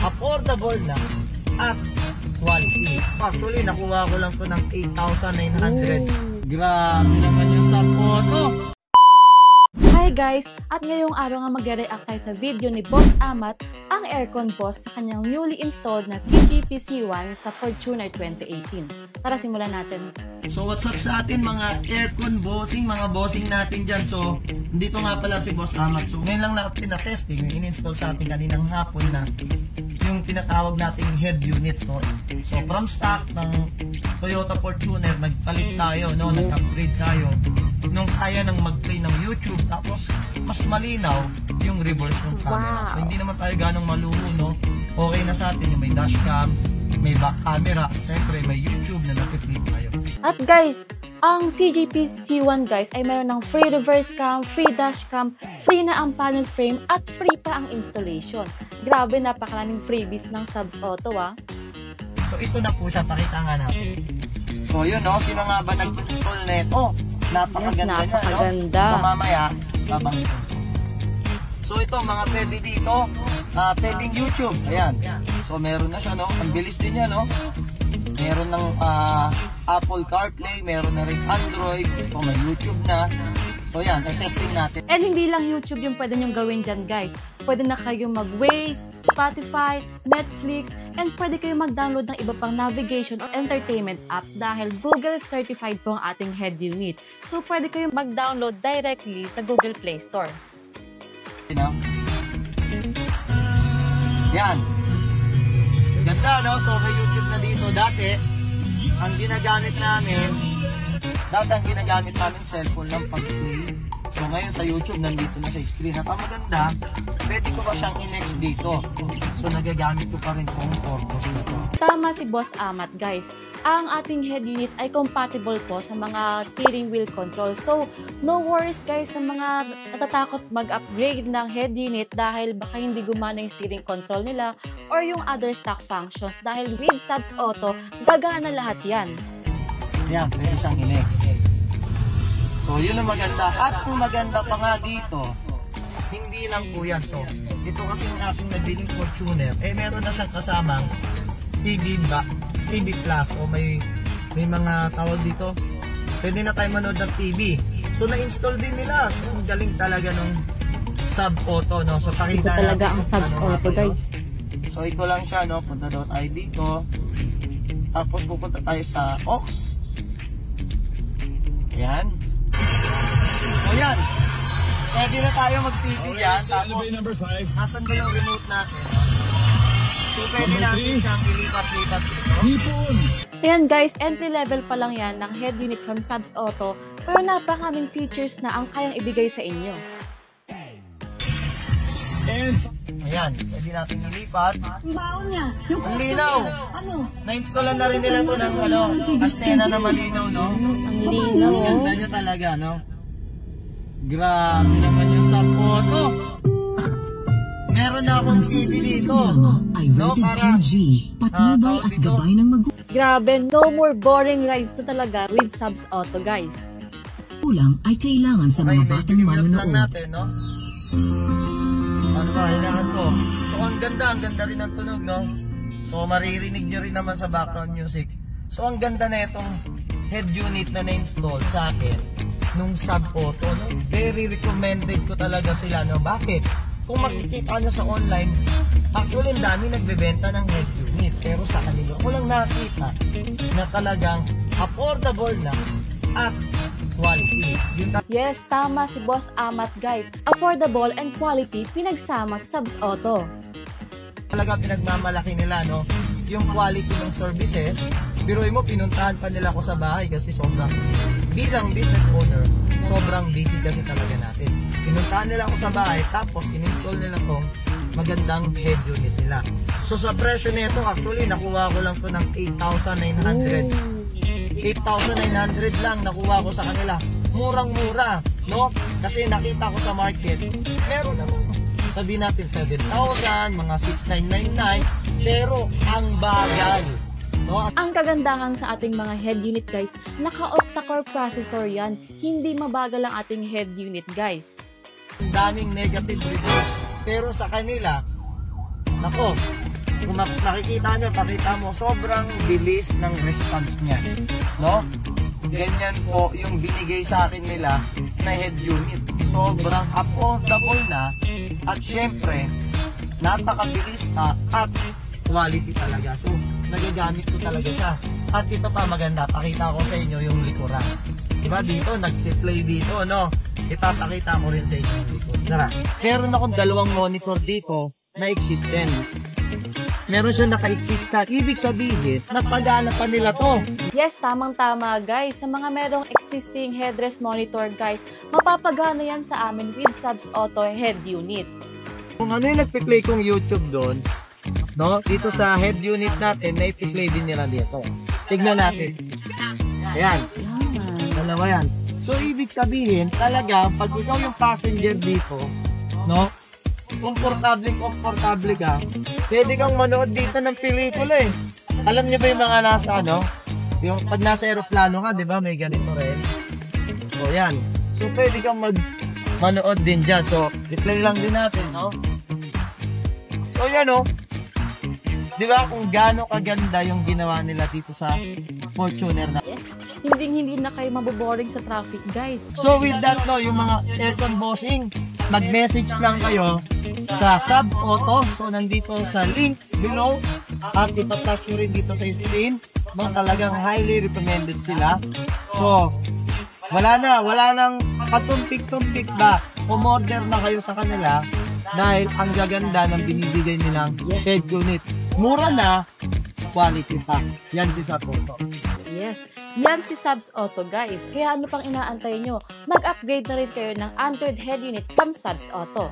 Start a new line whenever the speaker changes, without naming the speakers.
affordable na at quality. Actually, nakuha ko lang to ng 8,900. Grabe naman yung sa photo.
Hi guys! At ngayong araw nga magre-react tayo sa video ni Boss Amat, ang aircon boss sa kanyang newly installed na CGP-C1 sa Fortuner 2018. Tara, simulan natin.
So what's up sa atin mga aircon bossing, mga bossing natin dyan. So dito nga pala si Boss Amat. So ngayon lang natin na-testing, in-install sa atin kaninang hapon na yung tinatawag nating head unit. No? So from stock ng Toyota Fortuner, nagpalit tayo, no? Nag-upgrade tayo nung kaya nang mag-play ng YouTube, tapos mas malinaw yung reverse ng camera. So hindi naman tayo ganong maluho, no? Okay na sa atin yung may dashcam, may back camera, siyempre may YouTube na napiplay tayo.
At guys, ang CGP-C1 guys ay meron ng free reverse cam, free dashcam, free na ang panel frame at free pa ang installation. Grabe, napakaraming freebies ng Subs Auto
So ito na po siya, pakita nga natin. So yun, no? Sino nga ba nag-install neto? Napakaganda niya, no? So mamaya, babangin. So ito, mga pwede dito, pwedeng YouTube. Ayan. So meron na siya, no? Ang bilis din niya, no? Meron ng Apple CarPlay, meron na rin Android. So may YouTube na. So yan, testing natin.
And hindi lang YouTube yung pwede nyong gawin dyan guys. Pwede na kayong mag-Waze, Spotify, Netflix, and pwede kayong mag-download ng iba pang navigation or entertainment apps dahil Google certified po ang ating head unit. So pwede kayong mag-download directly sa Google Play Store.
Yan. Ganda, no? So may YouTube na dito. Dati, ang ginagamit namin cellphone lang pag-play. So ngayon sa YouTube, nandito na sa screen. At ang maganda, pwede ko pa siyang i-next dito. So nagagamit ko pa rin kung purpose na to.
Tama si Boss Amat guys. Ang ating head unit ay compatible po sa mga steering wheel control. So no worries guys sa mga natatakot mag-upgrade ng head unit dahil baka hindi gumana yung steering control nila or yung other stock functions. Dahil with Subs Auto, gagana lahat yan.
Yan, pwede siyang i-next. So yun ang maganda. At kung maganda pa nga dito, hindi lang po yan. So ito kasi yung ating nabiling Fortuner, meron na siyang kasamang TV Plus o may mga tawag dito. Pwede na tayo manood ng TV. So na-install din nila. So ang galing talaga ng Subs Auto, no? So pakita
natin talaga ang Subs Auto guys.
So ito lang siya, no? Punta daw tayo dito. Tapos pupunta tayo sa aux. Ayan. So yan. Pwede na tayo mag-TV yan. Tapos, nasan ba yung remote natin? So pwede natin siyang ilipat-lipat dito.
Ayan guys, entry level pa lang yan ng head unit from Subs Auto. Pero napakaming features na ang kayang ibigay sa inyo.
Ayan, pwede natin ilipat.
Ang baon niya.
Ang linaw.
Ano?
Na-installan na rin nila ito ng antena na malinaw, no?
Ang linaw.
Ganda niya talaga, no? Grabe naman yung sa photo. Meron na akong TV dito. No? Para
patnubay at gabay ng
Grabe, no more boring rides to talaga with Subs Auto guys.
magulang ay kailangan sa mga batang manunood.
Natin, no? Ano ba, hinahan ko. So ang ganda rin ang tunog, no? So maririnig nyo rin naman sa background music. So ang ganda na itong head unit na na-install sa akin nung Subs Auto, no? Very recommended ko talaga sila, no? Bakit? Kung makikita nyo sa online, actually ang dami nagbebenta ng head unit. Pero sa kanila ko lang nakita na talagang affordable na at quality.
Yes, tama si Boss Amat guys. Affordable and quality pinagsama sa Subs Auto.
Talaga pinagmamalaki nila, no? Yung quality ng services. Biruin mo, pinuntahan pa nila ako sa bahay kasi sobrang, bilang business owner, sobrang busy kasi talaga natin. Pinuntahan nila ako sa bahay, tapos in-install nila tong magandang head unit nila. So sa presyo nito, actually, nakuha ko lang to ng 8,900. 8,900 lang nakuha ko sa kanila. Murang-mura, no? Kasi nakita ko sa market, meron naman. Sabihin natin 7,000, mga 6,999, pero ang bagal. No?
Ang kagandahan sa ating mga head unit guys, naka-octa-core processor yan. Hindi mabagal ang ating head unit guys.
Ang daming negative reviews. Pero sa kanila, nako, kung nakikita nyo, pakita mo, sobrang bilis ng response niya. No? Ganyan po yung binigay sa akin nila na head unit. Sobrang affordable na at syempre, napakabilis na at quality talaga. So, nagagamit ko talaga siya. At ito pa maganda, pakita ko sa inyo yung likuran. Diba dito, nag-play dito, no? Ipapakita ko rin sa inyo yung likod. Tara, meron akong dalawang monitor dito na existence. Meron siya naka-exist na. Ibig sabihin, napagana pa nila to.
Yes, tamang-tama guys. Sa mga merong existing headrest monitor guys, mapapagana yan sa amin with Subs Auto head unit.
Kung ano yung nagpi-play kong YouTube doon, no? Dito sa head unit natin, na ipi-play din nila dito. Tignan natin. Ayan. Dalawa yan. So, ibig sabihin, talaga, pag ikaw yung passenger dito, no? Komportable ka, pwede kang manood dito ng pelikula eh. Alam niyo ba yung mga nasa ano? Yung pag nasa aeroplano ka, di ba? May ganito rin. So, yan. So, pwede kang manood din dyan. So, replay lang din natin, no? So, yan, no? Di ba kung gaano kaganda yung ginawa nila dito sa Fortuner na?
Yes, hindi na kayo maboboring sa traffic guys.
So with that, no, yung mga aircon bossing, mag-message lang kayo sa Sub Auto. So nandito sa link below at ipatouch nyo rin dito sa screen. No, talagang highly recommended sila. So, wala nang patumpik-tumpik ba. Umorder na kayo sa kanila dahil ang gaganda ng binibigay nilang head unit. Mura na, quality pa. Yan si Sub Auto.
Yes, yan si Subs Auto guys. Kaya ano pang inaantay nyo? Mag-upgrade na rin kayo ng Android head unit from Subs Auto.